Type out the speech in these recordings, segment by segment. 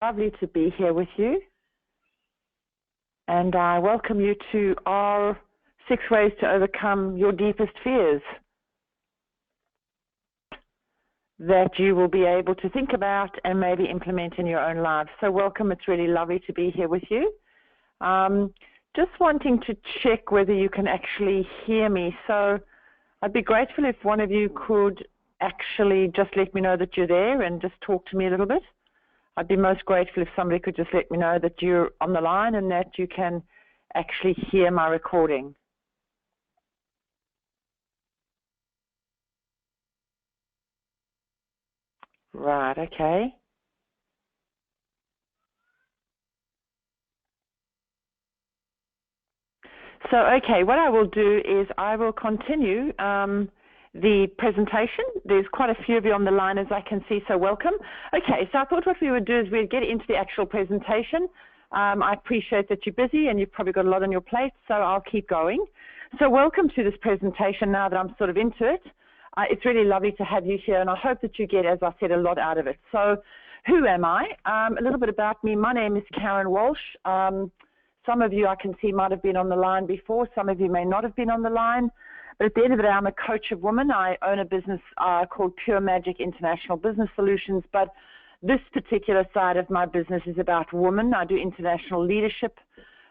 Lovely to be here with you, and I welcome you to our 6 ways to overcome your deepest fears that you will be able to think about and maybe implement in your own lives. So welcome, it's really lovely to be here with you. Just wanting to check whether you can actually hear me. So I'd be grateful if one of you could actually just let me know that you're there and just talk to me a little bit. I'd be most grateful if somebody could just let me know that you're on the line and that you can actually hear my recording. Right, okay. So, okay, what I will do is I will continue the presentation. There's quite a few of you on the line, as I can see, so welcome. Okay, so I thought what we would do is we'd get into the actual presentation. I appreciate that you're busy and you've probably got a lot on your plate, so I'll keep going. So welcome to this presentation now that I'm sort of into it. It's really lovely to have you here, and I hope that you get, as I said, a lot out of it. So who am I? A little bit about me. My name is Karen Walsh. Some of you I can see might have been on the line before. Some of you may not have been on the line. But at the end of the day, I'm a coach of women. I own a business called Pure Magic International Business Solutions. But this particular side of my business is about women. I do international leadership.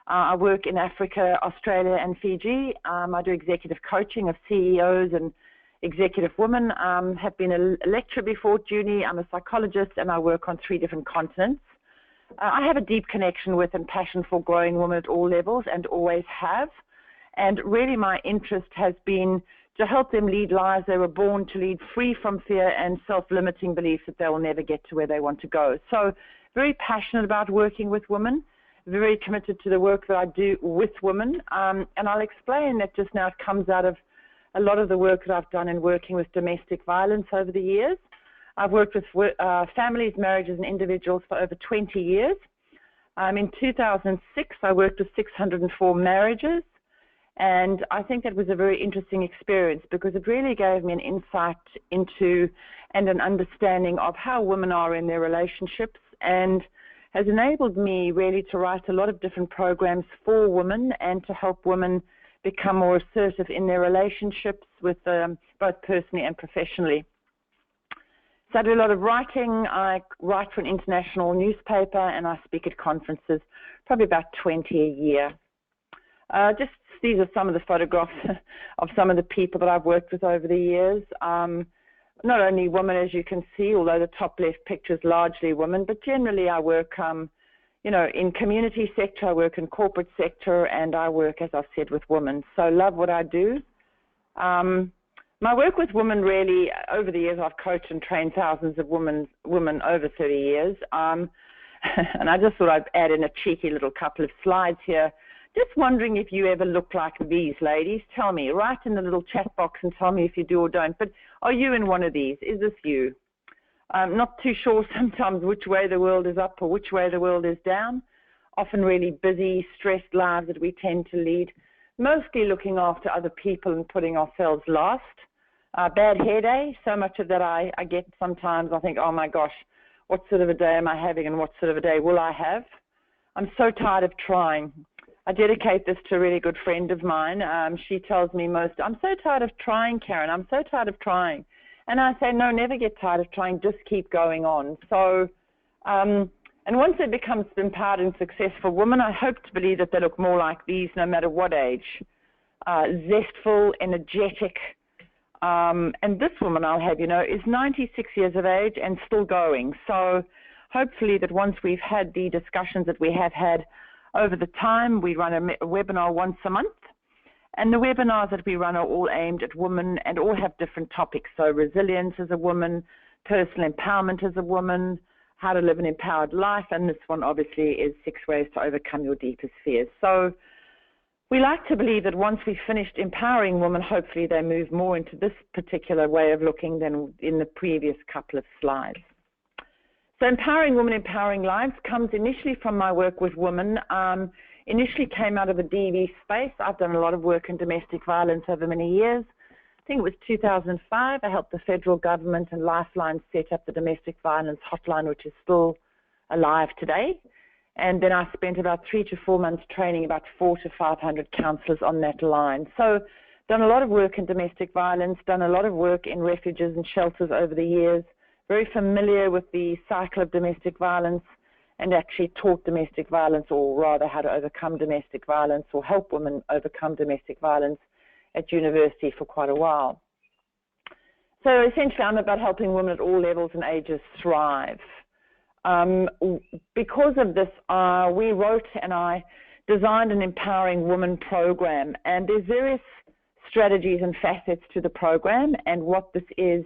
I work in Africa, Australia, and Fiji. I do executive coaching of CEOs and executive women. Have been a lecturer before at uni. I'm a psychologist, and I work on 3 different continents. I have a deep connection with and passion for growing women at all levels, and always have. And really my interest has been to help them lead lives they were born to lead, free from fear and self-limiting beliefs that they will never get to where they want to go. So very passionate about working with women, very committed to the work that I do with women. And I'll explain that just now. It comes out of a lot of the work that I've done in working with domestic violence over the years. I've worked with families, marriages, and individuals for over 20 years. In 2006, I worked with 604 marriages. And I think that was a very interesting experience because it really gave me an insight into and an understanding of how women are in their relationships, and has enabled me really to write a lot of different programs for women and to help women become more assertive in their relationships with both personally and professionally. So I do a lot of writing. I write for an international newspaper and I speak at conferences, probably about 20 a year. These are some of the photographs of some of the people that I've worked with over the years. Not only women, as you can see, although the top left picture is largely women, but generally I work, in community sector, I work in corporate sector, and I work, as I've said, with women. So love what I do. My work with women really, over the years, I've coached and trained thousands of women over 30 years. And I just thought I'd add in a cheeky little couple of slides here. Just wondering if you ever look like these ladies. Tell me, write in the little chat box and tell me if you do or don't. But are you in one of these? Is this you? I'm not too sure sometimes which way the world is up or which way the world is down. Often really busy, stressed lives that we tend to lead. Mostly looking after other people and putting ourselves last. Bad hair day, so much of that I get sometimes. I think, oh my gosh, what sort of a day am I having and what sort of a day will I have? I'm so tired of trying. I dedicate this to a really good friend of mine. She tells me I'm so tired of trying, Karen. I'm so tired of trying. And I say, no, never get tired of trying. Just keep going on. So, and once they become empowered and successful women, I hope to believe that they look more like these no matter what age. Zestful, energetic. And this woman I'll have, is 96 years of age and still going. So hopefully that once we've had the discussions that we have had over the time, we run a webinar once a month, and the webinars that we run are all aimed at women and all have different topics. So resilience as a woman, personal empowerment as a woman, how to live an empowered life, and this one obviously is 6 ways to overcome your deepest fears. So we like to believe that once we've finished empowering women, hopefully they move more into this particular way of looking than in the previous couple of slides. So empowering women, empowering lives comes initially from my work with women. Initially came out of the DV space. I've done a lot of work in domestic violence over many years. I think it was 2005. I helped the federal government and Lifeline set up the domestic violence hotline, which is still alive today. And then I spent about 3 to 4 months training about 400 to 500 counsellors on that line. So done a lot of work in domestic violence, done a lot of work in refuges and shelters over the years, very familiar with the cycle of domestic violence, and actually taught domestic violence, or rather how to overcome domestic violence or help women overcome domestic violence at university for quite a while. So essentially I'm about helping women at all levels and ages thrive. Because of this, we wrote and I designed an Empowering Women program, and there's various strategies and facets to the program, and what this is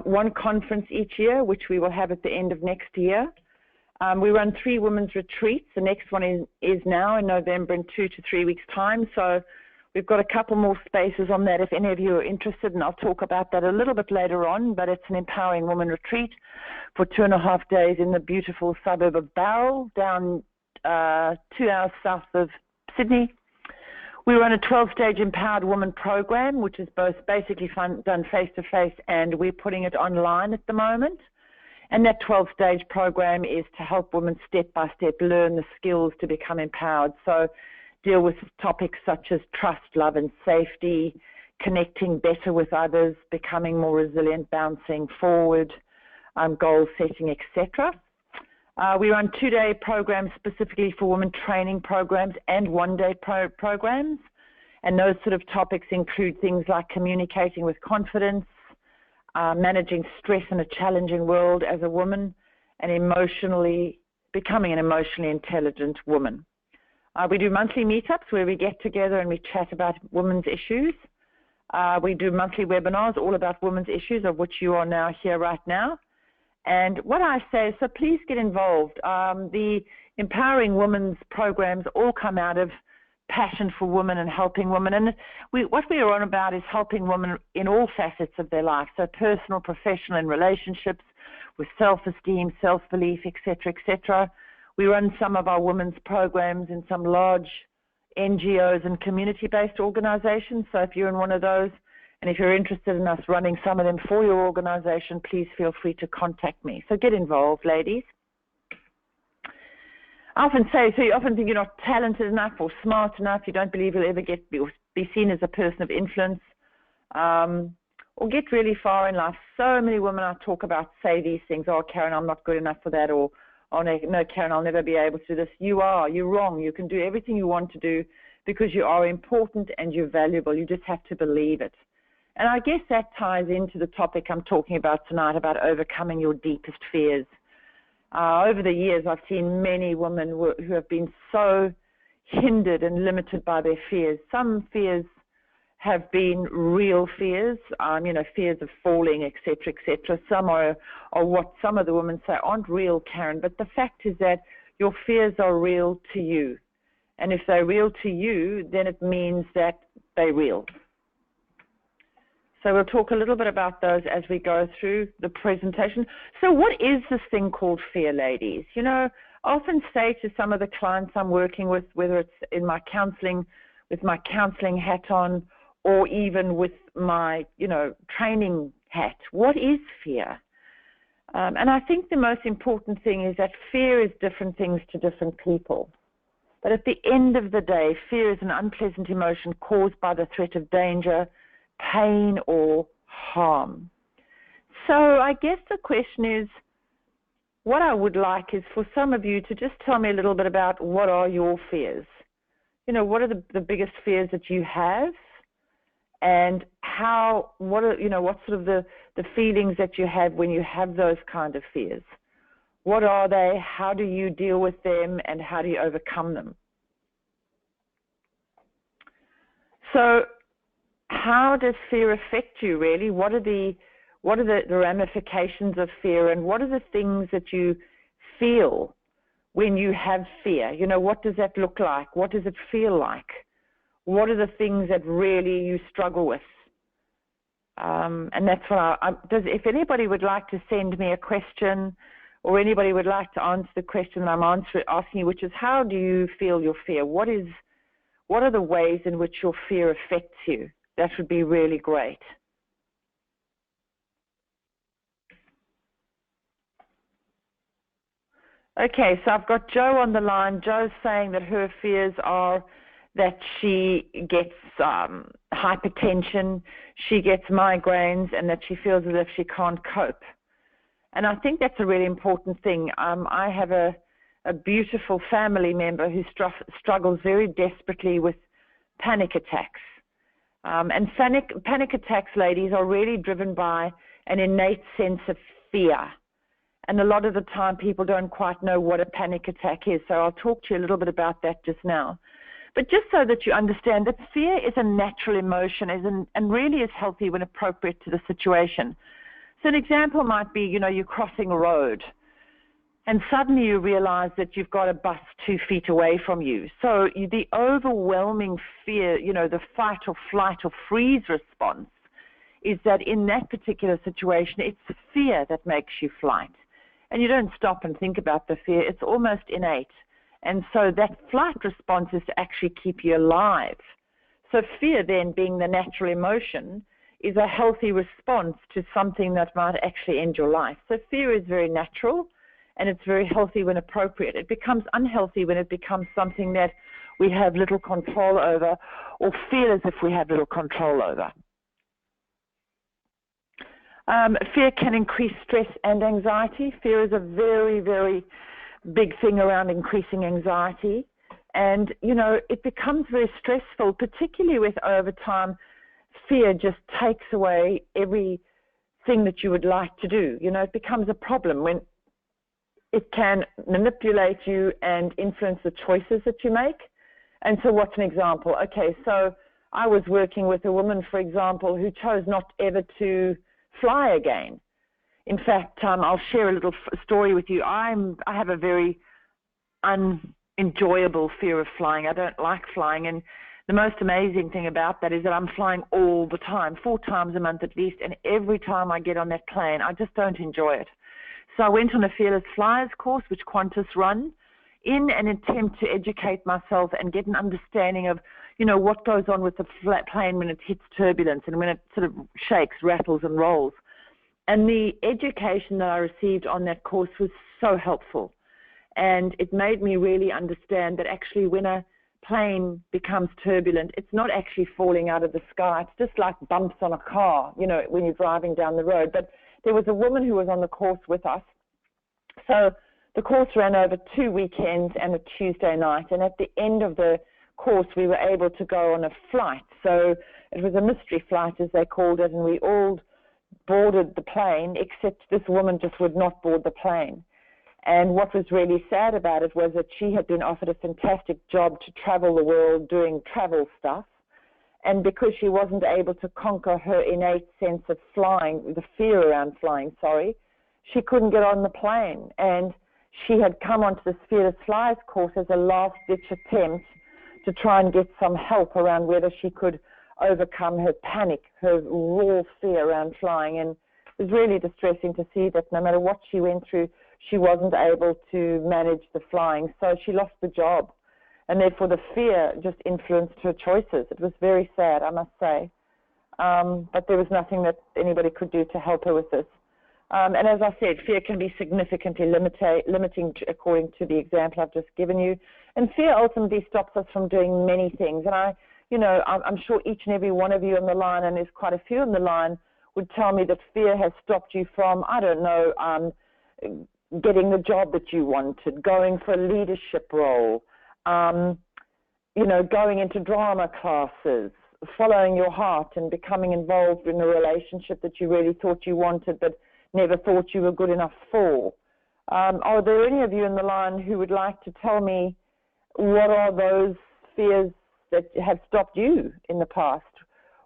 one conference each year, which we will have at the end of next year. We run 3 women's retreats. The next one is now in November in 2 to 3 weeks' time, so we've got a couple more spaces on that if any of you are interested, and I'll talk about that a little bit later on, but it's an Empowering Women retreat for 2.5 days in the beautiful suburb of Bowral, down 2 hours south of Sydney. We run a 12-stage Empowered Woman program, which is both basically done face-to-face, and we're putting it online at the moment. And that 12-stage program is to help women step-by-step learn the skills to become empowered. So deal with topics such as trust, love, and safety, connecting better with others, becoming more resilient, bouncing forward, goal setting, etc. We run 2-day programs specifically for women, training programs, and 1-day programs. And those sort of topics include things like communicating with confidence, managing stress in a challenging world as a woman, and becoming an emotionally intelligent woman. We do monthly meetups where we get together and we chat about women's issues. We do monthly webinars all about women's issues, of which you are now here right now. And what I say is, so please get involved. The Empowering Women's programs all come out of passion for women and helping women. And what we are on about is helping women in all facets of their life, so personal, professional, and relationships, with self-esteem, self-belief, etc., etc. We run some of our women's programs in some large NGOs and community-based organizations. So if you're in one of those, and if you're interested in us running some of them for your organization, please feel free to contact me. So get involved, ladies. I often say, so you often think you're not talented enough or smart enough, you don't believe you'll ever be seen as a person of influence, or get really far in life. So many women I talk about say these things, oh, Karen, I'm not good enough for that, or oh, no, Karen, I'll never be able to do this. You're wrong. You can do everything you want to do because you are important and you're valuable. You just have to believe it. And I guess that ties into the topic I'm talking about tonight, about overcoming your deepest fears. Over the years, I've seen many women who have been so hindered and limited by their fears. Some fears have been real fears, fears of falling, etc., etc. Some are what some of the women say aren't real, Karen, but the fact is that your fears are real to you. And if they're real to you, then it means that they're real. So we'll talk a little bit about those as we go through the presentation. So what is this thing called fear, ladies? I often say to some of the clients I'm working with, whether it's in my counseling, with my counseling hat on, or even with my, training hat, what is fear? And I think the most important thing is that fear is different things to different people. But at the end of the day, fear is an unpleasant emotion caused by the threat of danger, pain, or harm. So I guess the question is, what I would like is for some of you to just tell me a little bit about what are your fears. What are the biggest fears that you have, and what sort of the feelings that you have when you have those kind of fears? What are they? How do you deal with them, and how do you overcome them? So how does fear affect you, really? What are the ramifications of fear, and what are the things that you feel when you have fear? What does that look like? What does it feel like? What are the things that really you struggle with? And that's what if anybody would like to send me a question, or anybody would like to answer the question that I'm asking you, which is, how do you feel your fear? What are the ways in which your fear affects you? That would be really great. Okay, so I've got Joe on the line. Joe's saying that her fears are that she gets hypertension, she gets migraines, and that she feels as if she can't cope. And I think that's a really important thing. I have a beautiful family member who struggles very desperately with panic attacks. And panic attacks, ladies, are really driven by an innate sense of fear. And a lot of the time people don't quite know what a panic attack is. So I'll talk to you a little bit about that just now. But just so that you understand that fear is a natural emotion and really is healthy when appropriate to the situation. So an example might be, you're crossing a road and suddenly you realize that you've got a bus 2 feet away from you. So the overwhelming fear, the fight or flight or freeze response is that in that particular situation, it's fear that makes you flight. And you don't stop and think about the fear. It's almost innate. And so that flight response is to actually keep you alive. So fear then, being the natural emotion, is a healthy response to something that might actually end your life. So fear is very natural, and it's very healthy when appropriate. It becomes unhealthy when it becomes something that we have little control over or feel as if we have little control over. Fear can increase stress and anxiety. Fear is a very, very big thing around increasing anxiety. And, it becomes very stressful, particularly with over time, fear just takes away everything that you would like to do. It becomes a problem when it can manipulate you and influence the choices that you make. And so what's an example? Okay, so I was working with a woman, for example, who chose not ever to fly again. In fact, I'll share a little story with you. I have a very unenjoyable fear of flying. I don't like flying, and the most amazing thing about that is that I'm flying all the time, 4 times a month at least, and every time I get on that plane, I just don't enjoy it. So I went on a Fearless Flyers course, which Qantas run, in an attempt to educate myself and get an understanding of, what goes on with the plane when it hits turbulence and when it sort of shakes, rattles, and rolls. And the education that I received on that course was so helpful. And it made me really understand that actually when a plane becomes turbulent, it's not actually falling out of the sky. It's just like bumps on a car, when you're driving down the road. But there was a woman who was on the course with us. So the course ran over 2 weekends and a Tuesday night. And at the end of the course, we were able to go on a flight. So it was a mystery flight, as they called it, and we all boarded the plane, except this woman just would not board the plane. And what was really sad about it was that she had been offered a fantastic job to travel the world doing travel stuff. And because she wasn't able to conquer her innate sense of flying, the fear around flying, she couldn't get on the plane. And she had come onto the Fearless Flyers course as a last-ditch attempt to try and get some help around whether she could overcome her panic, her raw fear around flying. And it was really distressing to see that no matter what she went through, she wasn't able to manage the flying. So she lost the job. And therefore the fear just influenced her choices. It was very sad, I must say. But there was nothing that anybody could do to help her with this. And as I said, fear can be significantly limiting according to the example I've just given you. And fear ultimately stops us from doing many things. And I'm sure each and every one of you on the line, and there's quite a few on the line, would tell me that fear has stopped you from, getting the job that you wanted, going for a leadership role, going into drama classes, following your heart and becoming involved in a relationship that you really thought you wanted but never thought you were good enough for. Are there any of you in the line who would like to tell me what are those fears that have stopped you in the past?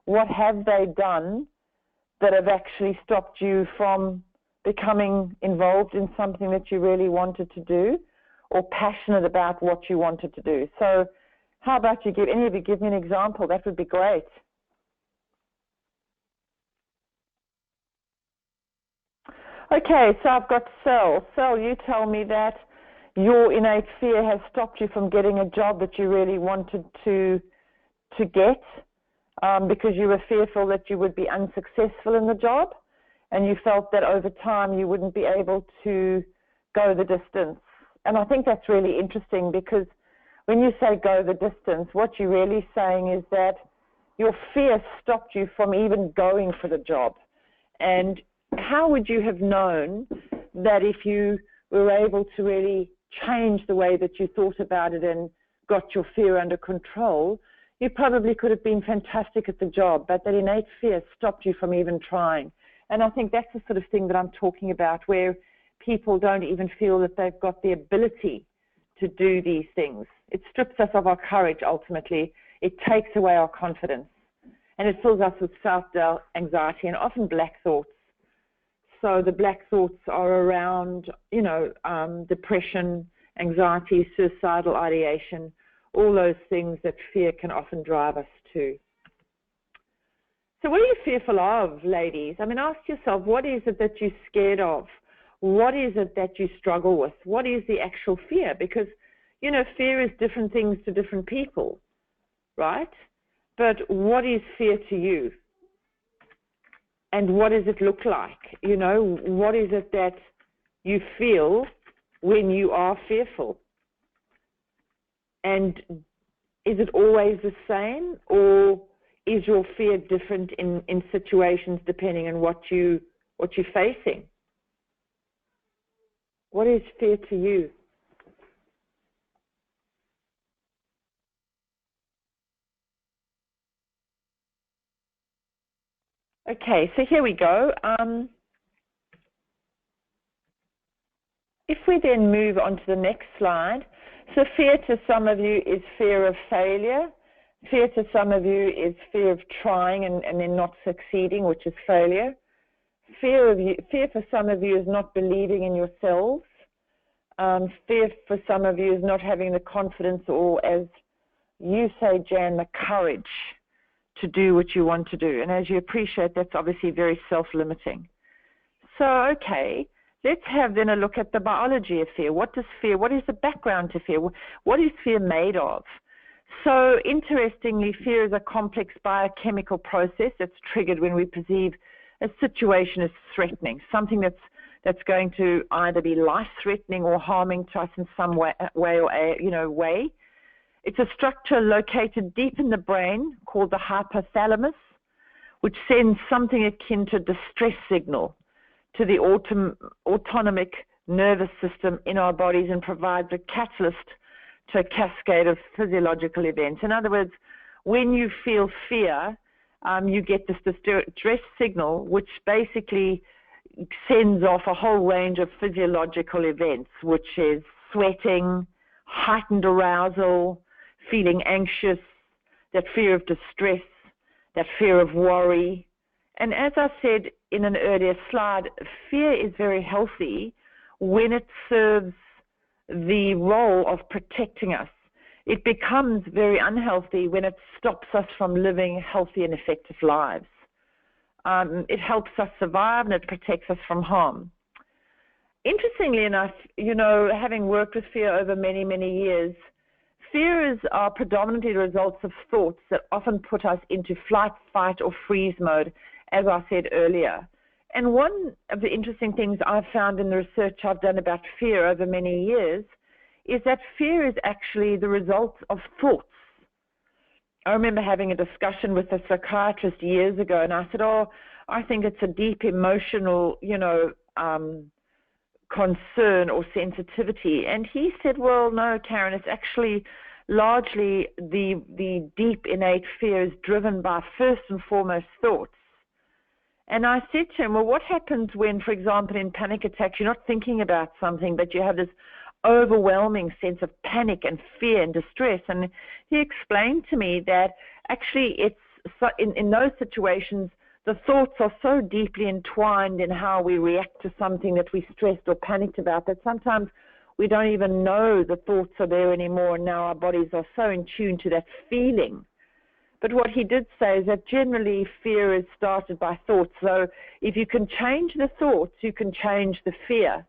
What have they done that have actually stopped you from becoming involved in something that you really wanted to do or passionate about what you wanted to do? So how about any of you give me an example? That would be great. Okay, so I've got Sel. Sel, you tell me that your innate fear has stopped you from getting a job that you really wanted to get because you were fearful that you would be unsuccessful in the job, and you felt that over time you wouldn't be able to go the distance And I think that's really interesting, because when you say go the distance, what you're really saying is that your fear stopped you from even going for the job. And how would you have known that if you were able to really change the way that you thought about it and got your fear under control, you probably could have been fantastic at the job, but that innate fear stopped you from even trying. And I think that's the sort of thing that I'm talking about, where people don't even feel that they've got the ability to do these things. It strips us of our courage, ultimately. It takes away our confidence. And it fills us with self-doubt, anxiety, and often black thoughts. So the black thoughts are around, depression, anxiety, suicidal ideation, all those things that fear can often drive us to. So what are you fearful of, ladies? I mean, ask yourself, what is it that you're scared of? What is it that you struggle with? What is the actual fear? Because, fear is different things to different people, right? But what is fear to you? And what does it look like? What is it that you feel when you are fearful? And is it always the same, or is your fear different in situations depending on what you're facing? What is fear to you? Okay, so here we go. If we then move on to the next slide, so fear to some of you is fear of failure. Fear to some of you is fear of trying and then not succeeding, which is failure. Fear for some of you is not believing in yourselves. Fear for some of you is not having the confidence, or as you say, Jan, the courage to do what you want to do. And as you appreciate, that's obviously very self-limiting. So, okay, let's have then a look at the biology of fear. What is the background to fear? What is fear made of? So, interestingly, fear is a complex biochemical process that's triggered when we perceive a situation as threatening, something that's going to either be life-threatening or harming to us in some way. It's a structure located deep in the brain called the hypothalamus, which sends something akin to a distress signal to the autonomic nervous system in our bodies and provides a catalyst to a cascade of physiological events. In other words, when you feel fear, you get this distress signal, which basically sends off a whole range of physiological events, which is sweating, heightened arousal, feeling anxious, that fear of distress, that fear of worry. And as I said in an earlier slide, fear is very healthy when it serves the role of protecting us. It becomes very unhealthy when it stops us from living healthy and effective lives. It helps us survive and it protects us from harm. Interestingly enough, having worked with fear over many, many years, fears are predominantly the results of thoughts that often put us into flight, fight, or freeze mode, as I said earlier. And one of the interesting things I've found in the research I've done about fear over many years is that fear is actually the result of thoughts. I remember having a discussion with a psychiatrist years ago, and I said, I think it's a deep emotional, concern or sensitivity. And he said, well, no, Karen, it's actually largely the deep innate fear is driven by first and foremost thoughts. And I said to him, well, what happens when, for example, in panic attacks, you're not thinking about something, but you have this overwhelming sense of panic and fear and distress? And he explained to me that actually in those situations, the thoughts are so deeply entwined in how we react to something that we stressed or panicked about that sometimes we don't even know the thoughts are there anymore, and now our bodies are so in tune to that feeling. But what he did say is that generally fear is started by thoughts. So if you can change the thoughts, you can change the fear.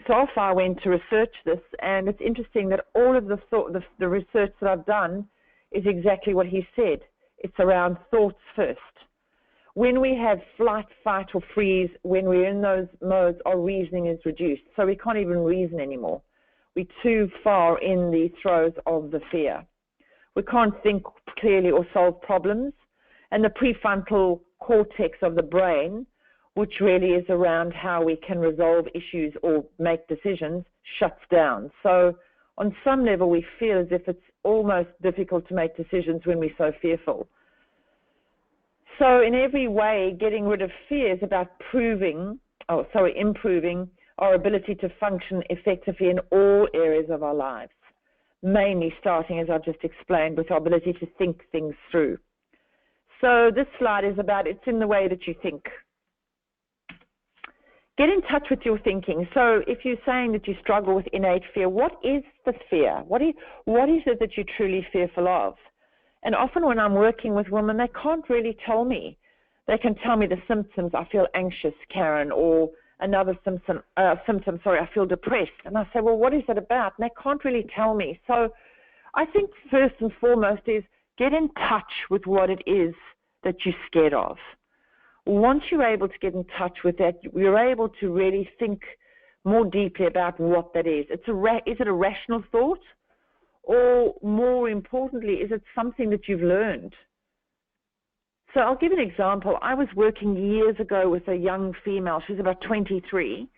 So off I went to research this, and it's interesting that all of the research that I've done is exactly what he said. It's around thoughts first. When we have flight, fight, or freeze, when we're in those modes, our reasoning is reduced. So we can't even reason anymore. We're too far in the throes of the fear. We can't think clearly or solve problems. And the prefrontal cortex of the brain, which really is around how we can resolve issues or make decisions, shuts down. So on some level, we feel as if it's almost difficult to make decisions when we're so fearful. So in every way, getting rid of fear is about improving our ability to function effectively in all areas of our lives, mainly starting, as I've just explained, with our ability to think things through. So this slide is about, it's in the way that you think. Get in touch with your thinking. So if you're saying that you struggle with innate fear, what is the fear? What is it that you're truly fearful of? And often when I'm working with women, they can't really tell me. They can tell me the symptoms. I feel anxious, Karen, or another symptom, I feel depressed. And I say, well, what is it about? And they can't really tell me. So I think first and foremost is get in touch with what it is that you're scared of. Once you're able to get in touch with that, you're able to really think more deeply about what that is. Is it a rational thought? Or more importantly, is it something that you've learned? So I'll give an example. I was working years ago with a young female. She was about 23,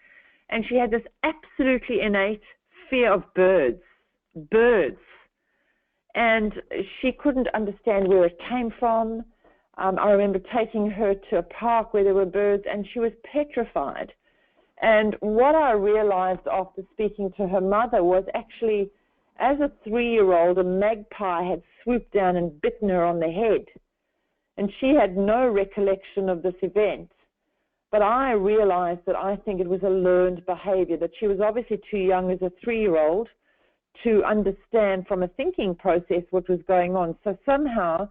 and she had this absolutely innate fear of birds. And she couldn't understand where it came from. I remember taking her to a park where there were birds, and she was petrified. And what I realized after speaking to her mother was actually, as a 3-year-old, a magpie had swooped down and bitten her on the head. And she had no recollection of this event. But I realized that I think it was a learned behavior, that she was obviously too young as a 3-year-old to understand from a thinking process what was going on. So somehow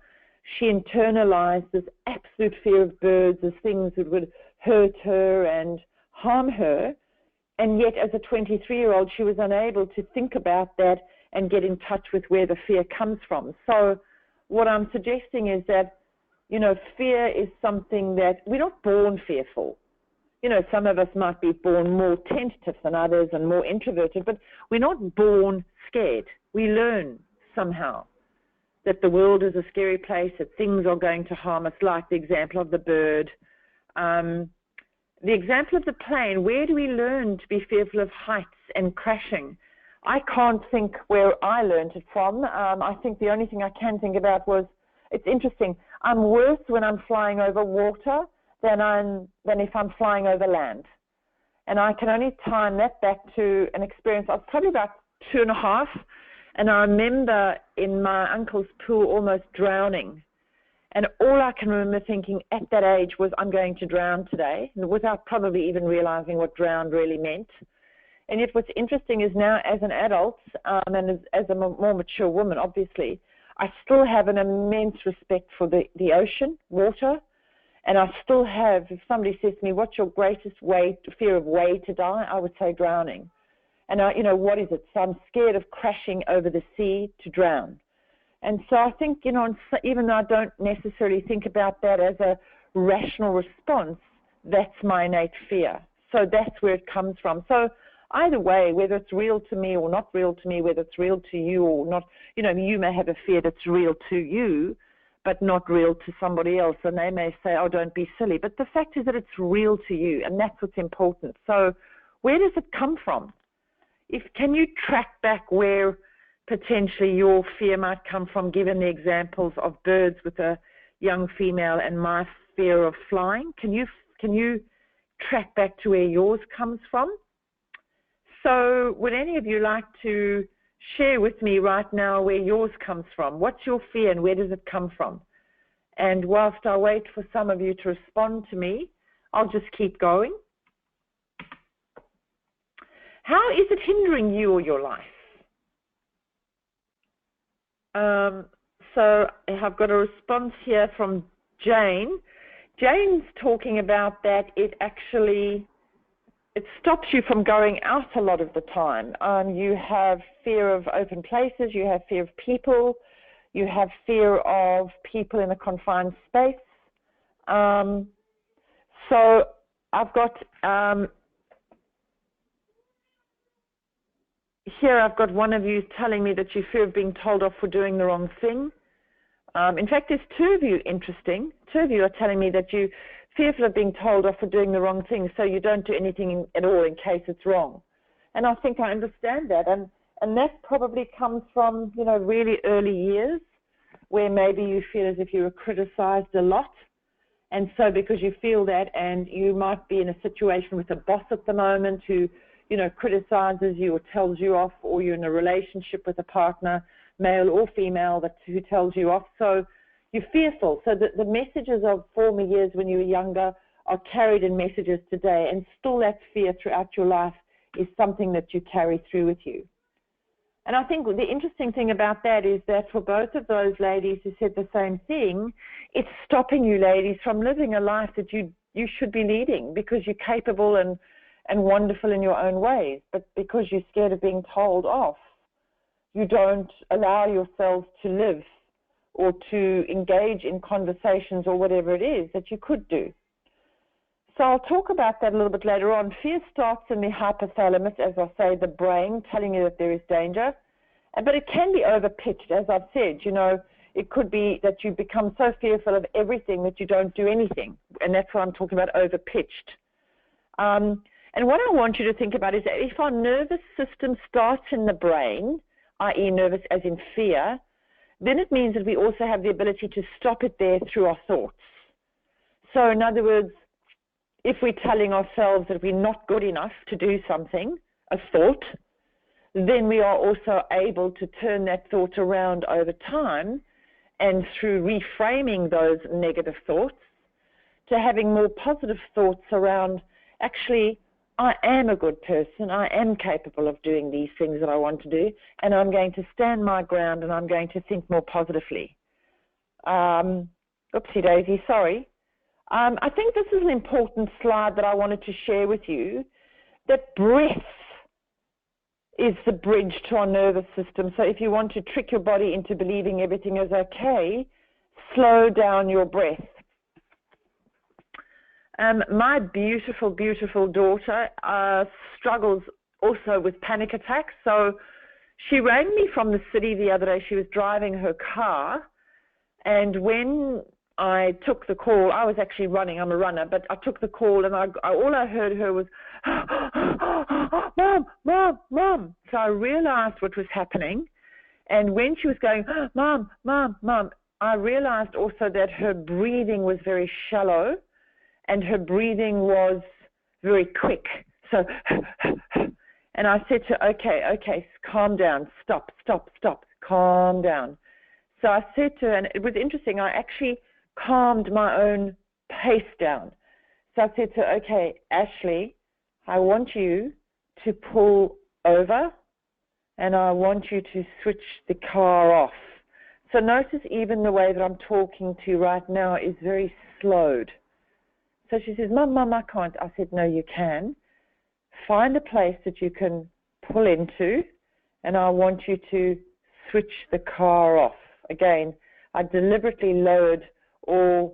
she internalized this absolute fear of birds as things that would hurt her and harm her. And yet as a 23-year-old, she was unable to think about that and get in touch with where the fear comes from. So what I'm suggesting is that, fear is something that we're not born fearful. Some of us might be born more tentative than others and more introverted, but we're not born scared. We learn somehow that the world is a scary place, that things are going to harm us, like the example of the bird. The example of the plane, where do we learn to be fearful of heights and crashing? I can't think where I learned it from. I think the only thing I can think about was, it's interesting, I'm worse when I'm flying over water than if I'm flying over land. And I can only time that back to an experience. I was probably about 2.5, and I remember in my uncle's pool almost drowning. And all I can remember thinking at that age was, I'm going to drown today, without probably even realizing what drowned really meant. And yet what's interesting is now as an adult, and as a more mature woman, obviously, I still have an immense respect for the ocean, water, and I still have, if somebody says to me, what's your greatest fear of way to die? I would say drowning. And what is it? So I'm scared of crashing over the sea to drown. And so I think, even though I don't necessarily think about that as a rational response, that's my innate fear. So that's where it comes from. So either way, whether it's real to me or not real to me, whether it's real to you or not, you may have a fear that's real to you, but not real to somebody else. And they may say, oh, don't be silly. But the fact is that it's real to you, and that's what's important. So where does it come from? Can you track back where potentially your fear might come from, given the examples of birds with a young female and my fear of flying? Can you track back to where yours comes from? So would any of you like to share with me right now where yours comes from? What's your fear and where does it come from? And whilst I wait for some of you to respond to me, I'll just keep going. How is it hindering you or your life? So I've got a response here from Jane. Jane's talking about that it stops you from going out a lot of the time. You have fear of open places, you have fear of people, you have fear of people in a confined space. So I've got here I've got one of you telling me that you fear of being told off for doing the wrong thing. In fact, there's two of you, interesting. Two of you are telling me that you fearful of being told off for doing the wrong thing, so you don't do anything at all in case it's wrong. And I think I understand that. And that probably comes from, you know, really early years where maybe you feel as if you were criticized a lot. And so because you feel that, and you might be in a situation with a boss at the moment who, you know, criticizes you or tells you off, or you're in a relationship with a partner, male or female, who tells you off. So you're fearful. So the messages of former years when you were younger are carried in messages today, and still that fear throughout your life is something that you carry through with you. And I think the interesting thing about that is that for both of those ladies who said the same thing, it's stopping you ladies from living a life that you should be leading, because you're capable and wonderful in your own ways. But because you're scared of being told off, you don't allow yourselves to live or to engage in conversations or whatever it is that you could do. So I'll talk about that a little bit later on. Fear starts in the hypothalamus, as I say, the brain, telling you that there is danger. But it can be overpitched, as I've said. You know, it could be that you become so fearful of everything that you don't do anything. And that's what I'm talking about, overpitched. And what I want you to think about is that if our nervous system starts in the brain, i.e. nervous as in fear, then it means that we also have the ability to stop it there through our thoughts. So in other words, if we're telling ourselves that we're not good enough to do something, a thought, then we are also able to turn that thought around over time, and through reframing those negative thoughts to having more positive thoughts around, actually, I am a good person, I am capable of doing these things that I want to do, and I'm going to stand my ground and I'm going to think more positively. Oopsie daisy, sorry. I think this is an important slide that I wanted to share with you, that breath is the bridge to our nervous system. So if you want to trick your body into believing everything is okay, slow down your breath. My beautiful, beautiful daughter struggles also with panic attacks. So she rang me from the city the other day. She was driving her car, and when I took the call, I was actually running, I'm a runner, but I took the call, and all I heard her was, Mom, Mom, Mom. So I realized what was happening. And when she was going, Mom, Mom, Mom, I realized also that her breathing was very shallow, and her breathing was very quick. So, and I said to her, okay, calm down, stop, calm down. So I said to her, and it was interesting, I actually calmed my own pace down. So I said to her, okay, Ashley, I want you to pull over, and I want you to switch the car off. So notice even the way that I'm talking to you right now is very slowed. So she says, Mum, I can't. I said, no, you can. Find a place that you can pull into, and I want you to switch the car off. Again, I deliberately lowered or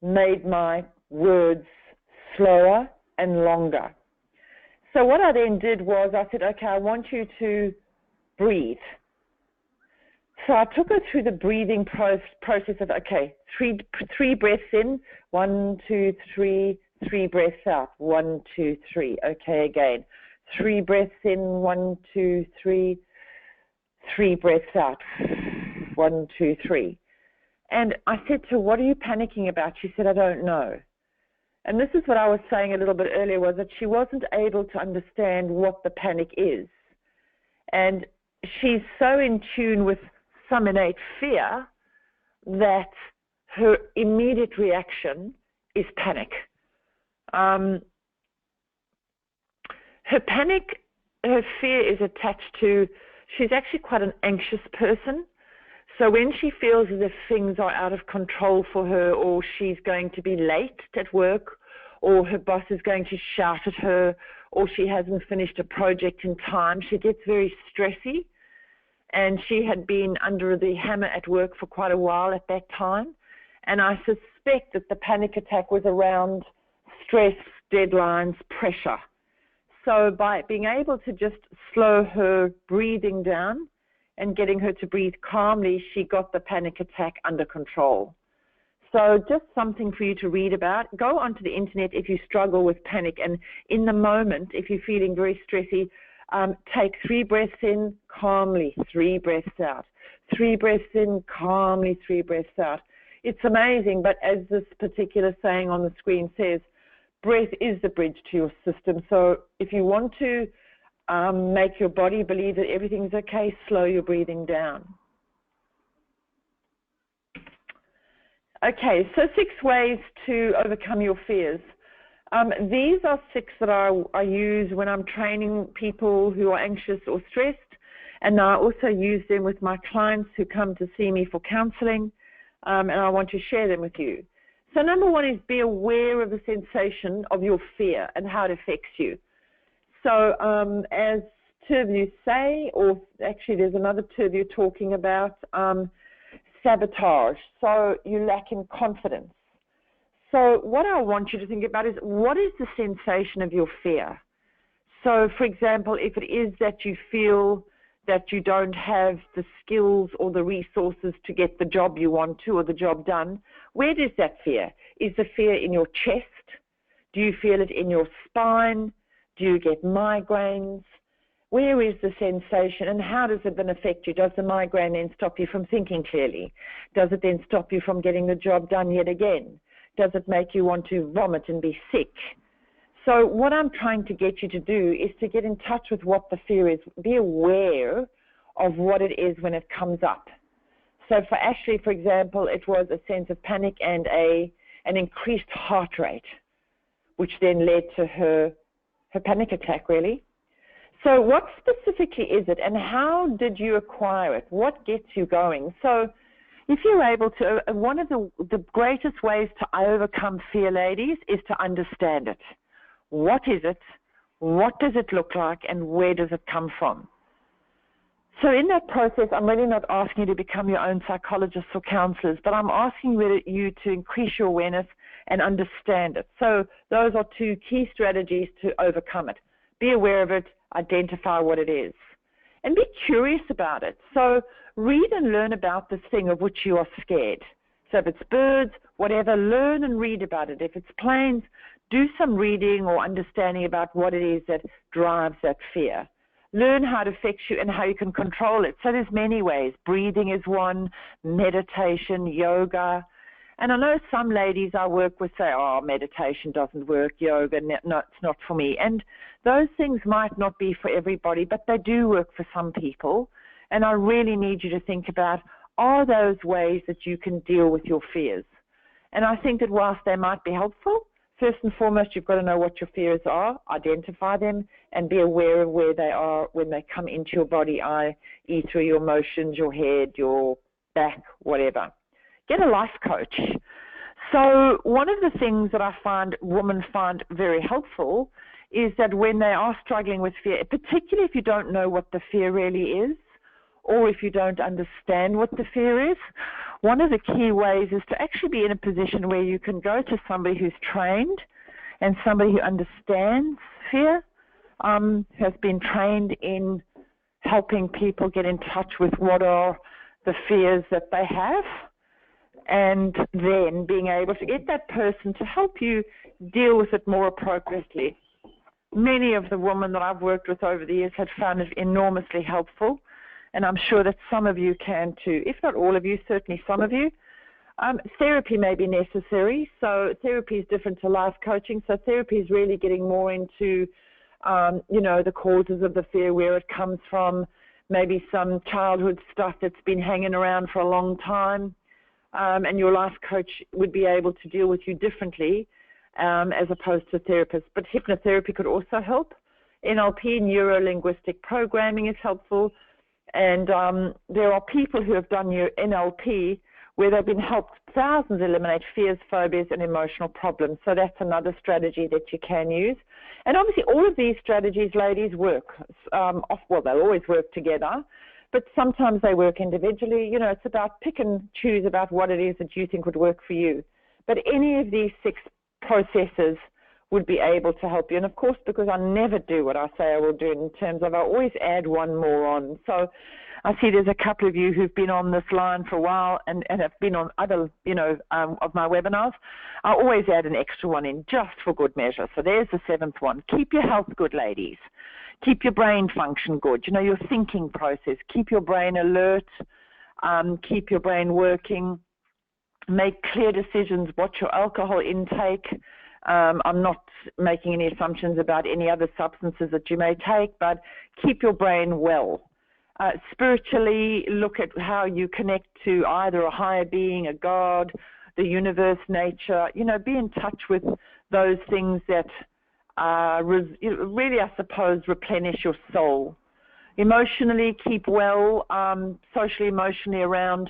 made my words slower and longer. So what I then did was I said, okay, I want you to breathe. So I took her through the breathing process of, okay, three breaths in, 1, 2, 3, 3 breaths out, 1, 2, 3. Okay, again, 3 breaths in, 1, 2, 3, 3 breaths out, 1, 2, 3. And I said to her, what are you panicking about? She said, I don't know. And this is what I was saying a little bit earlier, was that she wasn't able to understand what the panic is. And she's so in tune with some innate fear that her immediate reaction is panic. Her fear is attached to, she's actually quite an anxious person. So when she feels as if things are out of control for her, or she's going to be late at work, or her boss is going to shout at her, or she hasn't finished a project in time, she gets very stressy. And she had been under the hammer at work for quite a while at that time. And I suspect that the panic attack was around stress, deadlines, pressure. So by being able to just slow her breathing down and getting her to breathe calmly, she got the panic attack under control. So just something for you to read about. Go onto the internet if you struggle with panic, and in the moment, if you're feeling very stressy, take 3 breaths in, calmly, 3 breaths out. 3 breaths in, calmly, 3 breaths out. It's amazing, but as this particular saying on the screen says, breath is the bridge to your system. So if you want to make your body believe that everything's okay, slow your breathing down. Okay, so 6 ways to overcome your fears. These are 6 that I use when I'm training people who are anxious or stressed, and I also use them with my clients who come to see me for counseling, and I want to share them with you. So number 1 is be aware of the sensation of your fear and how it affects you. So as 2 of you say, or actually there's another 2 of you talking about sabotage. So you lack in confidence. So what I want you to think about is, what is the sensation of your fear? So for example, if it is that you feel that you don't have the skills or the resources to get the job you want to or the job done, where does that fear? Is the fear in your chest? Do you feel it in your spine? Do you get migraines? Where is the sensation, and how does it then affect you? Does the migraine then stop you from thinking clearly? Does it then stop you from getting the job done yet again? Does it make you want to vomit and be sick? So what I'm trying to get you to do is to get in touch with what the fear is. Be aware of what it is when it comes up. So for Ashley, for example, it was a sense of panic and an increased heart rate, which then led to her panic attack, really. So what specifically is it, and how did you acquire it? What gets you going? So if you're able to, one of the greatest ways to overcome fear, ladies, is to understand it. What is it? What does it look like? And where does it come from? So in that process, I'm really not asking you to become your own psychologists or counselors, but I'm asking you to increase your awareness and understand it. So those are 2 key strategies to overcome it. Be aware of it, identify what it is, and be curious about it. So read and learn about this thing of which you are scared. So if it's birds, whatever, learn and read about it. If it's planes, do some reading or understanding about what it is that drives that fear. Learn how it affects you and how you can control it. So there's many ways. Breathing is one, meditation, yoga. And I know some ladies I work with say, oh, meditation doesn't work, yoga, no, it's not for me. And those things might not be for everybody, but they do work for some people. And I really need you to think about, are those ways that you can deal with your fears? And I think that whilst they might be helpful, first and foremost, you've got to know what your fears are, identify them, and be aware of where they are when they come into your body, i.e. through your emotions, your head, your back, whatever. Get a life coach. So one of the things that I find women find very helpful is that when they are struggling with fear, particularly if you don't know what the fear really is, or if you don't understand what the fear is, one of the key ways is to actually be in a position where you can go to somebody who's trained and somebody who understands fear, has been trained in helping people get in touch with what are the fears that they have, and then being able to get that person to help you deal with it more appropriately. Many of the women that I've worked with over the years have found it enormously helpful, and I'm sure that some of you can too. If not all of you, certainly some of you. Therapy may be necessary. So therapy is different to life coaching. So therapy is really getting more into, the causes of the fear, where it comes from, maybe some childhood stuff that's been hanging around for a long time. And your life coach would be able to deal with you differently as opposed to a therapist. But hypnotherapy could also help. NLP, neuro-linguistic programming, is helpful. And there are people who have done your NLP where they've been helped thousands eliminate fears, phobias, and emotional problems. So that's another strategy that you can use. And obviously all of these strategies, ladies, work. Well, they'll always work together, but sometimes they work individually. You know, it's about pick and choose about what it is that you think would work for you. But any of these 6 processes would be able to help you. And of course, because I never do what I say I will do in terms of, I always add one more on. So I see there's a couple of you who've been on this line for a while and have been on other, of my webinars. I always add an extra one in just for good measure. So there's the 7th one. Keep your health good, ladies. Keep your brain function good, your thinking process. Keep your brain alert. Keep your brain working. Make clear decisions. Watch your alcohol intake. I'm not making any assumptions about any other substances that you may take, but keep your brain well. Spiritually, look at how you connect to either a higher being, a God, the universe, nature. Be in touch with those things that really, I suppose, replenish your soul. Emotionally, keep well, socially, emotionally around,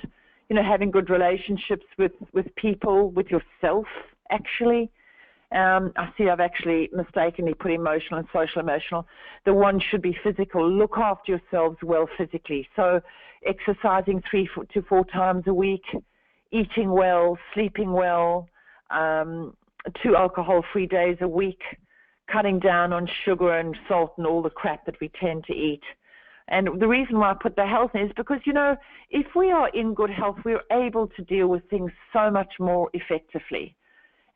having good relationships with people, with yourself, actually. I see I've actually mistakenly put emotional and social emotional. The one should be physical. Look after yourselves well physically. So exercising 3 to 4 times a week, eating well, sleeping well, 2 alcohol-free days a week, cutting down on sugar and salt and all the crap that we tend to eat. And the reason why I put the health in is because, if we are in good health, we're able to deal with things so much more effectively.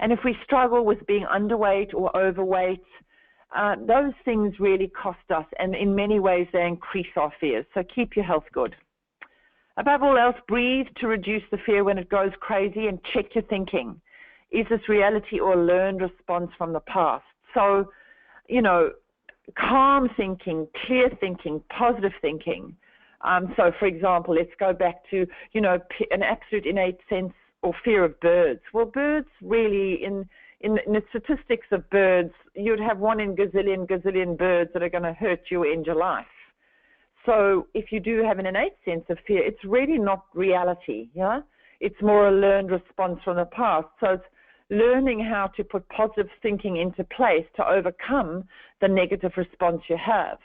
And if we struggle with being underweight or overweight, those things really cost us, and in many ways they increase our fears. So keep your health good. Above all else, breathe to reduce the fear when it goes crazy, and check your thinking. Is this reality or a learned response from the past? So, calm thinking, clear thinking, positive thinking. So, for example, let's go back to, an absolute innate sense or fear of birds. Well, birds really, in the statistics of birds, you'd have 1 in gazillion birds that are going to hurt you or end your life. So if you do have an innate sense of fear, it's really not reality, It's more a learned response from the past. So it's learning how to put positive thinking into place to overcome the negative response you have.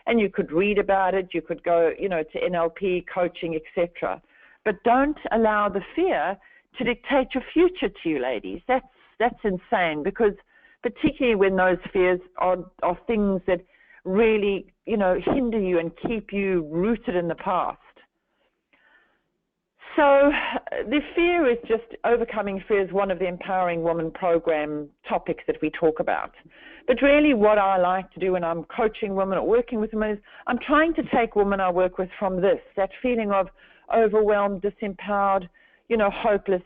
And you could read about it, you could go, to NLP, coaching, etc. But don't allow the fear to dictate your future to you, ladies. That's insane, because particularly when those fears are things that really, hinder you and keep you rooted in the past. So the fear is just, overcoming fear is one of the Empowering Woman program topics that we talk about. But really what I like to do when I'm coaching women or working with women is I'm trying to take women I work with from that feeling of overwhelmed, disempowered, hopeless,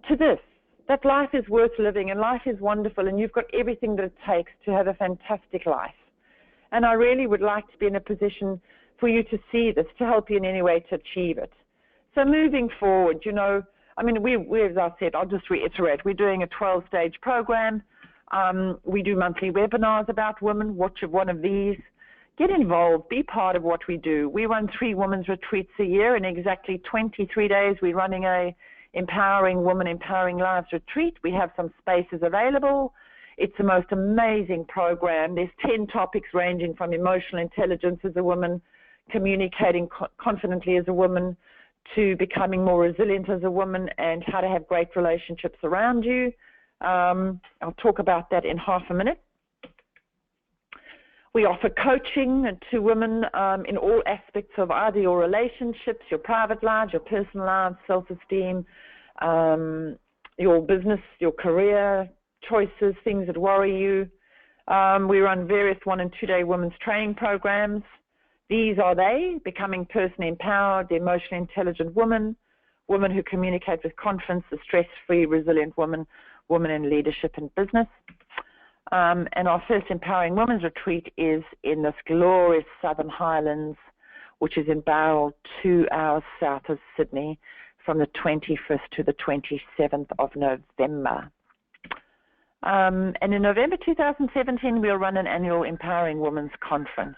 to this, that life is worth living and life is wonderful and you've got everything that it takes to have a fantastic life. And I really would like to be in a position for you to see this, to help you in any way to achieve it. So moving forward, we, as I said, I'll just reiterate, we're doing a 12-stage program. We do monthly webinars about women. Watch one of these. Get involved. Be part of what we do. We run 3 women's retreats a year. In exactly 23 days, we're running a Empowering Women, Empowering Lives retreat. We have some spaces available. It's the most amazing program. There's 10 topics ranging from emotional intelligence as a woman, communicating confidently as a woman, to becoming more resilient as a woman, and how to have great relationships around you. I'll talk about that in half a minute. We offer coaching to women in all aspects of either your relationships, your private lives, your personal lives, self-esteem, your business, your career choices, things that worry you. We run various 1- and 2-day women's training programs. These are they: becoming personally empowered, the emotionally intelligent woman, women who communicate with confidence, the stress-free, resilient woman, women in leadership and business. And our first Empowering Women's Retreat is in this glorious Southern Highlands, which is in Bowral, 2 hours south of Sydney, from the 25th to the 27th of November. And in November 2017, we'll run an annual Empowering Women's Conference.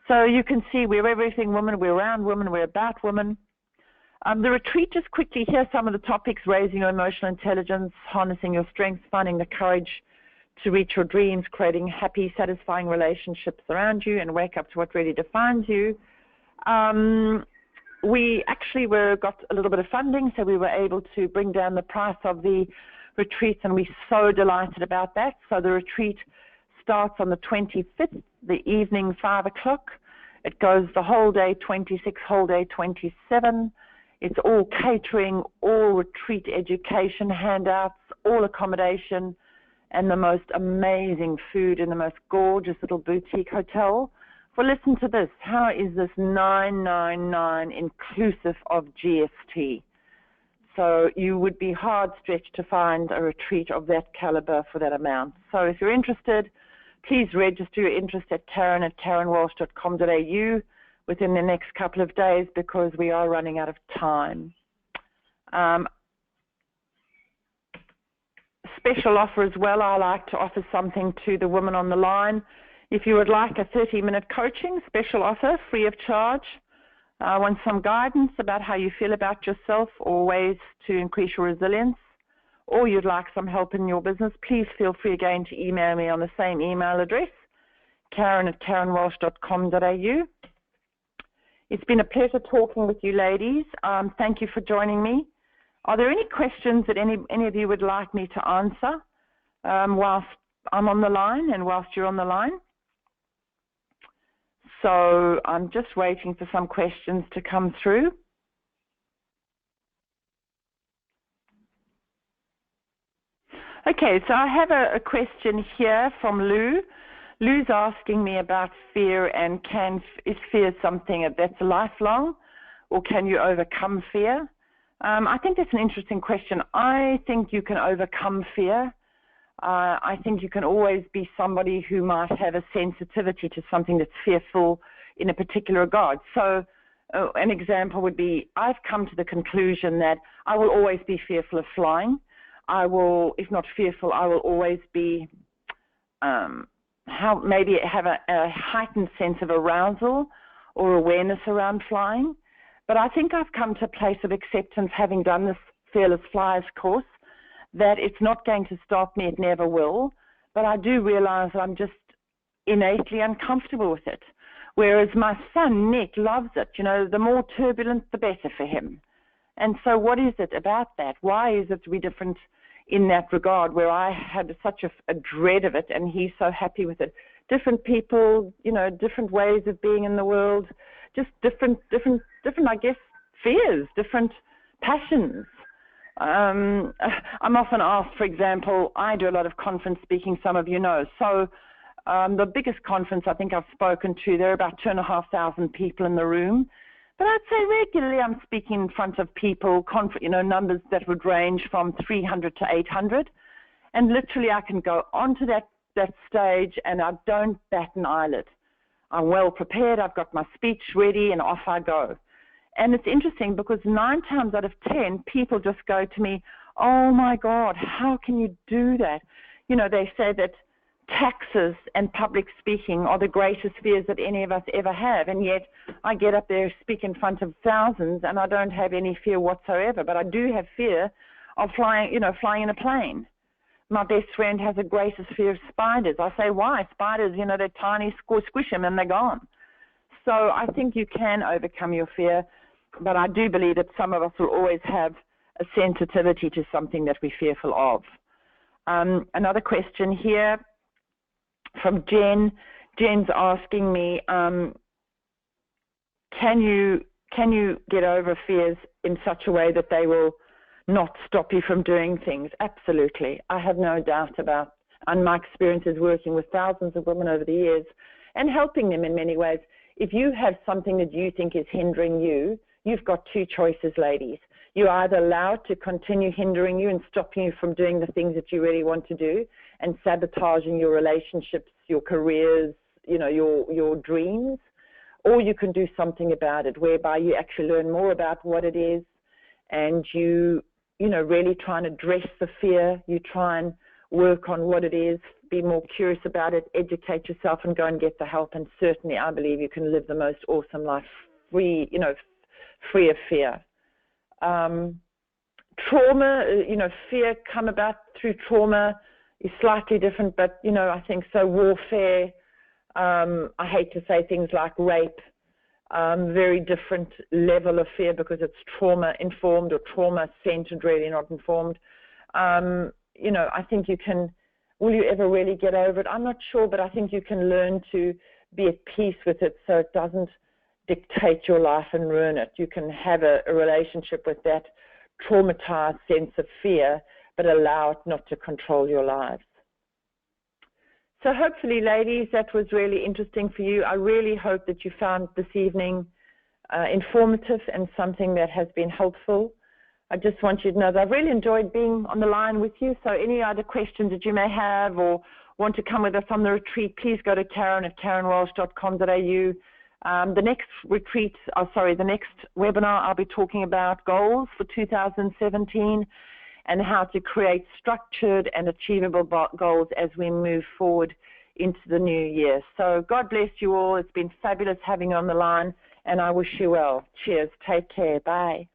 So you can see we're everything women, we're around women, we're about women. The retreat, just quickly, here's some of the topics: raising your emotional intelligence, harnessing your strengths, finding the courage to reach your dreams, creating happy, satisfying relationships around you, and wake up to what really defines you. We actually got a little bit of funding, so we were able to bring down the price of the retreats, and we're so delighted about that. So the retreat starts on the 25th, the evening, 5 o'clock. It goes the whole day, 26, whole day, 27. It's all catering, all retreat education, handouts, all accommodation, and the most amazing food in the most gorgeous little boutique hotel. Well, listen to this. How is this $999 inclusive of GST? So you would be hard-stretched to find a retreat of that caliber for that amount. So if you're interested, please register your interest at karen@karenwalsh.com.au within the next couple of days, because we are running out of time. Special offer as well. I like to offer something to the women on the line. If you would like a 30-minute coaching, special offer, free of charge. Want some guidance about how you feel about yourself or ways to increase your resilience, or you'd like some help in your business, please feel free again to email me on the same email address, karen@karenwalsh.com.au. It's been a pleasure talking with you ladies. Thank you for joining me. Are there any questions that any of you would like me to answer whilst I'm on the line and whilst you're on the line? So I'm just waiting for some questions to come through. Okay, so I have a question here from Lou. Lou's asking me about fear, and is fear something that's lifelong, or can you overcome fear? I think that's an interesting question. I think you can overcome fear. I think you can always be somebody who might have a sensitivity to something that's fearful in a particular regard. So an example would be, I've come to the conclusion that I will always be fearful of flying. I will, if not fearful, I will always be, maybe have a heightened sense of arousal or awareness around flying. But I think I've come to a place of acceptance, having done this Fearless Flyers course, that it's not going to stop me, it never will, but I do realize I'm just innately uncomfortable with it. Whereas my son, Nick, loves it. You know, the more turbulent, the better for him. And so what is it about that? Why is it to be different in that regard, where I had such a dread of it and he's so happy with it? Different people, you know, different ways of being in the world, just different, I guess, fears, different passions. I'm often asked, for example, I do a lot of conference speaking, some of you know. So the biggest conference I think I've spoken to, there are about 2,500 people in the room. But I'd say regularly I'm speaking in front of people, numbers that would range from 300 to 800. And literally I can go onto that stage and I don't bat an eyelid. I'm well prepared, I've got my speech ready, and off I go. And it's interesting because 9 times out of 10, people just go to me, oh my God, how can you do that? You know, they say that taxes and public speaking are the greatest fears that any of us ever have. And yet I get up there, speak in front of thousands, and I don't have any fear whatsoever. But I do have fear of flying in a plane. My best friend has the greatest fear of spiders. I say, why? Spiders, they're tiny, squish them and they're gone. So I think you can overcome your fear. But I do believe that some of us will always have a sensitivity to something that we're fearful of. Another question here from Jen. Jen's asking me, can you get over fears in such a way that they will not stop you from doing things? Absolutely. I have no doubt about, and my experience is working with thousands of women over the years and helping them in many ways. If you have something that you think is hindering you, you've got 2 choices, ladies. You either allow it to continue hindering you and stopping you from doing the things that you really want to do and sabotaging your relationships, your careers, your dreams, or you can do something about it, whereby you actually learn more about what it is and you really try and address the fear. You try and work on what it is, be more curious about it, educate yourself and go and get the help. And certainly I believe you can live the most awesome life free of fear. Trauma, fear come about through trauma is slightly different, but, I think so. Warfare, I hate to say things like rape, very different level of fear because it's trauma-informed or trauma-centered, really not informed. you know, I think you can, will you ever really get over it? I'm not sure, but I think you can learn to be at peace with it so it doesn't dictate your life and ruin it. You can have a relationship with that traumatized sense of fear, but allow it not to control your lives. So hopefully, ladies, that was really interesting for you. I really hope that you found this evening informative and something that has been helpful. I just want you to know that I've really enjoyed being on the line with you. So any other questions that you may have or want to come with us on the retreat, please go to karen@karenwalsh.com.au. The next retreat, the next webinar, I'll be talking about goals for 2017 and how to create structured and achievable goals as we move forward into the new year. So God bless you all. It's been fabulous having you on the line, and I wish you well. Cheers. Take care. Bye.